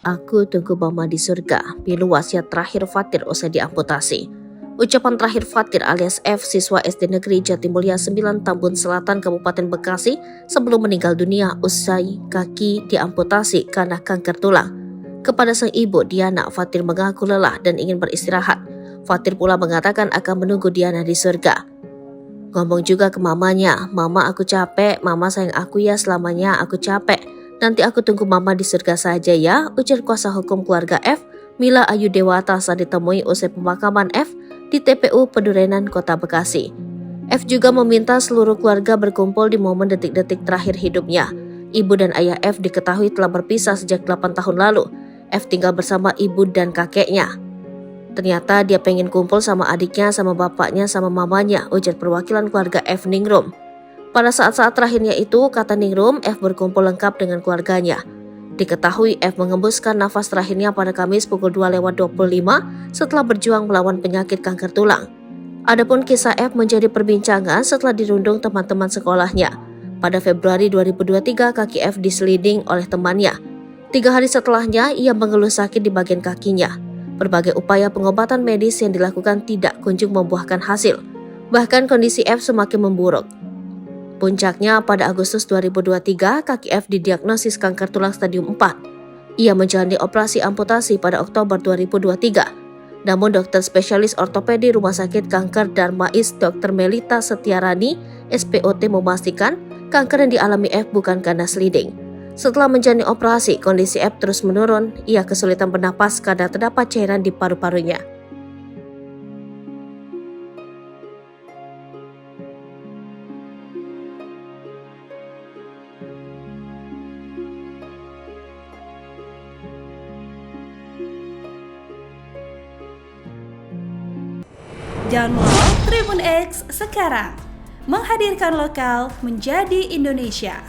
Aku tunggu mama di surga, pilu wasiat terakhir Fatir usai diamputasi. Ucapan terakhir Fatir alias F, siswa SD Negeri Jatimulya 9 Tambun Selatan Kabupaten Bekasi sebelum meninggal dunia usai kaki diamputasi karena kanker tulang. Kepada sang ibu Diana, Fatir mengaku lelah dan ingin beristirahat. Fatir pula mengatakan akan menunggu Diana di surga. Ngomong juga ke mamanya, "Mama, aku capek, mama sayang aku ya, selamanya aku capek. Nanti aku tunggu mama di surga saja ya," ujar kuasa hukum keluarga F, Mila Ayu Dewata saat ditemui usai pemakaman F di TPU Pedurenan, Kota Bekasi. F juga meminta seluruh keluarga berkumpul di momen detik-detik terakhir hidupnya. Ibu dan ayah F diketahui telah berpisah sejak 8 tahun lalu. F tinggal bersama ibu dan kakeknya. Ternyata dia pengen kumpul sama adiknya, sama bapaknya, sama mamanya, ujar perwakilan keluarga F Ningrum. Pada saat-saat terakhirnya itu, kata Ningrum, F berkumpul lengkap dengan keluarganya. Diketahui F mengembuskan nafas terakhirnya pada Kamis pukul 2:25 setelah berjuang melawan penyakit kanker tulang. Adapun kisah F menjadi perbincangan setelah dirundung teman-teman sekolahnya. Pada Februari 2023, kaki F diseliding oleh temannya. 3 hari setelahnya, ia mengeluh sakit di bagian kakinya. Berbagai upaya pengobatan medis yang dilakukan tidak kunjung membuahkan hasil. Bahkan kondisi F semakin memburuk. Puncaknya pada Agustus 2023, kaki F didiagnosis kanker tulang stadium 4. Ia menjalani operasi amputasi pada Oktober 2023. Namun dokter spesialis ortopedi Rumah Sakit Kanker Darmais Dr. Melita Setiarani, SPOT memastikan kanker yang dialami F bukan karena sliding. Setelah menjalani operasi, kondisi F terus menurun. Ia kesulitan bernapas karena terdapat cairan di paru-parunya. Download Tribun X sekarang, menghadirkan lokal menjadi Indonesia.